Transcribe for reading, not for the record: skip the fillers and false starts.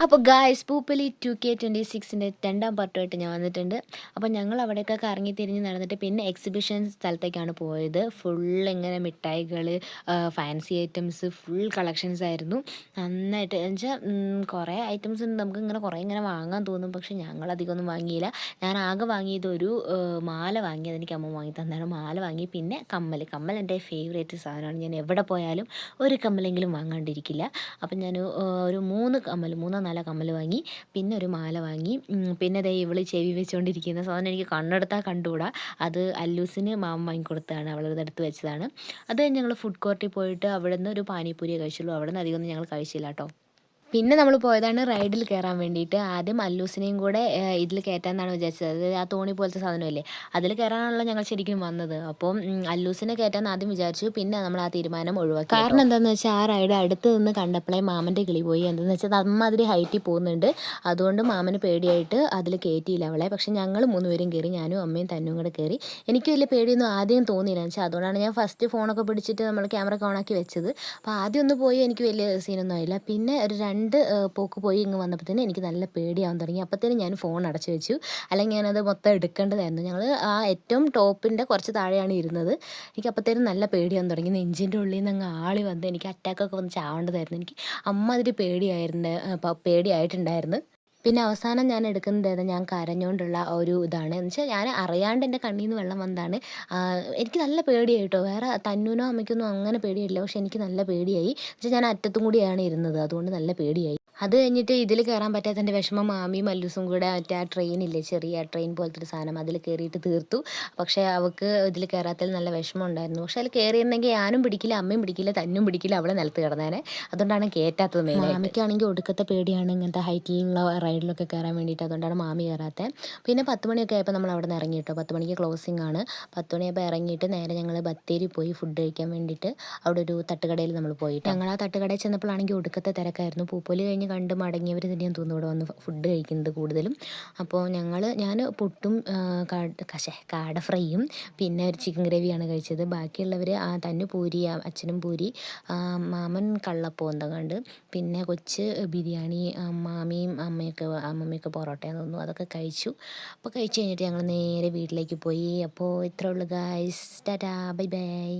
അപ്പോൾ guys പൂപ്പലി 2K26 രണ്ടാം പാർട്ടുമായിട്ട് ഞാൻ വന്നിട്ടുണ്ട്. അപ്പോൾ ഞങ്ങൾ അവിടെയൊക്കെ കറങ്ങി തിരിഞ്ഞ് നടന്നിട്ട് പിന്നെ എക്സിബിഷൻ സ്ഥലത്തേക്കാണ് പോയത്. ഫുൾ ഇങ്ങനെ മിഠായികൾ, ഫാൻസി ഐറ്റംസ്, ഫുൾ കളക്ഷൻസ് ആയിരുന്നു. നന്നായിട്ട് എന്നുവെച്ചാൽ കുറേ ഐറ്റംസ് ഉണ്ട്, നമുക്ക് ഇങ്ങനെ കുറേ ഇങ്ങനെ വാങ്ങാൻ തോന്നും. പക്ഷെ ഞങ്ങൾ അധികമൊന്നും വാങ്ങിയില്ല. ഞാൻ ആകെ വാങ്ങിയത് ഒരു മാല വാങ്ങി, അതെനിക്ക് അമ്മ വാങ്ങി തന്നാണ്. മാല വാങ്ങി, പിന്നെ കമ്മൽ എൻ്റെ ഫേവറേറ്റ് സാധനമാണ്. ഞാൻ എവിടെ പോയാലും ഒരു കമ്മലെങ്കിലും വാങ്ങാണ്ടിരിക്കില്ല. അപ്പം ഞാൻ ഒരു 3 4 കമ്മൽ വാങ്ങി, പിന്നെ ഒരു മാല വാങ്ങി. പിന്നെ ദേ ഇവള് ചെവി വെച്ചുകൊണ്ടിരിക്കുന്ന സാധനം എനിക്ക് കണ്ണെടുത്താൽ കണ്ടുകൂടാ. അത് അല്ലൂസിന് മാമ വാങ്ങിക്കൊടുത്തതാണ്, അവളത് എടുത്ത് വെച്ചതാണ്. അത് കഴിഞ്ഞ് ഞങ്ങൾ ഫുഡ് കോർട്ടിൽ പോയിട്ട് അവിടെ നിന്ന് ഒരു പാനിപ്പൂരിയെ കഴിച്ചുള്ളൂ. അവിടെ നിന്ന് അധികമൊന്നും ഞങ്ങൾ കഴിച്ചില്ല കേട്ടോ. പിന്നെ നമ്മൾ പോയതാണ് റൈഡിൽ കയറാൻ വേണ്ടിയിട്ട്. ആദ്യം അല്ലൂസിനെയും കൂടെ ഇതിൽ കയറ്റാമെന്നാണ് വിചാരിച്ചത്. അത് ആ തോണി പോലത്തെ സാധനമല്ലേ, അതിൽ കയറാനാണല്ലോ ഞങ്ങൾ ശരിക്കും വന്നത്. അപ്പം അല്ലൂസിനെ കയറ്റാമെന്ന് ആദ്യം വിചാരിച്ചു. പിന്നെ നമ്മൾ ആ തീരുമാനം ഒഴിവാക്കി. കാരണം എന്താണെന്ന് വെച്ചാൽ ആ റൈഡ് അടുത്ത് നിന്ന് കണ്ടപ്പോഴേ മാമൻ്റെ കിളി പോയി. എന്താണെന്ന് വെച്ചാൽ അമ്മാതിരി ഹൈറ്റിൽ പോകുന്നുണ്ട്. അതുകൊണ്ട് മാമന് പേടിയായിട്ട് അതിൽ കയറ്റിയില്ല അവളെ. പക്ഷെ ഞങ്ങൾ 3 പേരും കയറി, ഞാനും അമ്മയും തന്നും കൂടെ കയറി. എനിക്ക് വലിയ പേടിയൊന്നും ആദ്യം തോന്നിയില്ല എന്ന് വെച്ചാൽ, അതുകൊണ്ടാണ് ഞാൻ ഫസ്റ്റ് ഫോണൊക്കെ പിടിച്ചിട്ട് നമ്മൾ ക്യാമറ ഓണാക്കി വെച്ചത്. അപ്പോൾ ആദ്യം ഒന്ന് പോയി എനിക്ക് വലിയ സീനൊന്നും ആയില്ല. പിന്നെ ഒരു 2 പോക്ക് പോയി ഇങ്ങ് വന്നപ്പോഴത്തേനും എനിക്ക് നല്ല പേടിയാവാൻ തുടങ്ങി. അപ്പോഴത്തേനും ഞാൻ ഫോൺ അടച്ചു വെച്ചു, അല്ലെങ്കിൽ ഞാനത് മൊത്തം എടുക്കേണ്ടതായിരുന്നു. ഞങ്ങൾ ആ ഏറ്റവും ടോപ്പിൻ്റെ കുറച്ച് താഴെയാണ് ഇരുന്നത്. എനിക്ക് അപ്പോഴത്തേനും നല്ല പേടിയാവാൻ തുടങ്ങി. നെഞ്ചിൻ്റെ ഉള്ളിൽ നിന്ന് അങ്ങ് ആളി വന്ന് എനിക്ക് അറ്റാക്കൊക്കെ വന്ന് ചാവേണ്ടതായിരുന്നു. എനിക്ക് അമ്മാതിരി പേടിയായിട്ടുണ്ടായിരുന്നു. പിന്നെ അവസാനം ഞാൻ എടുക്കുന്നത് ഞാൻ കരഞ്ഞുകൊണ്ടുള്ള ഒരു ഇതാണ്. എന്ന് വെച്ചാൽ ഞാൻ അറിയാണ്ട് എൻ്റെ കണ്ണിൽ നിന്ന് വെള്ളം വന്നതാണ്. എനിക്ക് നല്ല പേടിയായി കേട്ടോ. വേറെ തന്നൂനോ അമ്മയ്ക്കൊന്നും അങ്ങനെ പേടിയില്ല, പക്ഷെ എനിക്ക് നല്ല പേടിയായി. പക്ഷേ ഞാൻ അറ്റത്തും കൂടിയാണ് ഇരുന്നത്, അതുകൊണ്ട് നല്ല പേടിയായി. അത് കഴിഞ്ഞിട്ട് ഇതിൽ കയറാൻ പറ്റാത്തതിൻ്റെ വിഷമം മാമിയും മല്ലൂസും കൂടെ മറ്റേ ആ ട്രെയിനില്ലേ, ചെറിയ ട്രെയിൻ പോലത്തെ ഒരു സാധനം, അതിൽ കയറിയിട്ട് തീർത്തു. പക്ഷേ അവൾക്ക് ഇതിൽ കയറാത്തതിൽ നല്ല വിഷമം ഉണ്ടായിരുന്നു. പക്ഷേ അതിൽ കയറിയിരുന്നെങ്കിൽ ഞാനും പിടിക്കില്ല, അമ്മയും പിടിക്കില്ല, തന്നും പിടിക്കില്ല, അവളെ നിലത്ത് കിടന്നേനെ. അതുകൊണ്ടാണ് കയറ്റാത്തത് മെയിനായിട്ട്. മാമിക്കാണെങ്കിൽ ഒടുക്കത്തെ പേടിയാണ് ഇങ്ങനത്തെ ഹൈറ്റിലുള്ള റൈഡിലൊക്കെ കയറാൻ വേണ്ടിയിട്ട്, അതുകൊണ്ടാണ് മാമി കയറാത്തത്. പിന്നെ 10 മണിയൊക്കെ ആയപ്പോൾ നമ്മൾ അവിടെ നിന്ന് ഇറങ്ങി കേട്ടോ. 10 മണിക്ക് ക്ലോസിംഗ് ആണ്. 10 മണിയായപ്പോൾ ഇറങ്ങിയിട്ട് നേരെ ഞങ്ങൾ ബത്തേരി പോയി ഫുഡ് കഴിക്കാൻ വേണ്ടിയിട്ട്. അവിടെ ഒരു തട്ടുകടയിൽ നമ്മൾ പോയിട്ട്, ഞങ്ങൾ ആ തട്ടുകടയിൽ ചെന്നപ്പോഴാണെങ്കിൽ ഒടുക്കത്തെ തിരക്കായിരുന്നു. പൂപ്പൊലി കഴിഞ്ഞ് കണ്ട് മടങ്ങിയവർ തന്നെയാണ് തോന്നുന്നു ഇവിടെ വന്ന് ഫുഡ് കഴിക്കുന്നത് കൂടുതലും. അപ്പോൾ ഞാൻ പുട്ടും കാട ഫ്രൈയും പിന്നെ ഒരു ചിക്കൻ ഗ്രേവിയാണ് കഴിച്ചത്. ബാക്കിയുള്ളവർ തന്നു പൂരി, അച്ഛനും പൂരി, മാമൻ കള്ളപ്പം എന്താ കണ്ട്, പിന്നെ കൊച്ച് ബിരിയാണി, മാമിയും അമ്മമ്മയൊക്കെ പൊറോട്ടയാന്ന് തോന്നുന്നു, അതൊക്കെ കഴിച്ചു. അപ്പോൾ കഴിച്ച് കഴിഞ്ഞിട്ട് ഞങ്ങൾ നേരെ വീട്ടിലേക്ക് പോയി. അപ്പോൾ ഇത്രേ ഉള്ളൂ ഗായ്സ്. Tata, bye bye.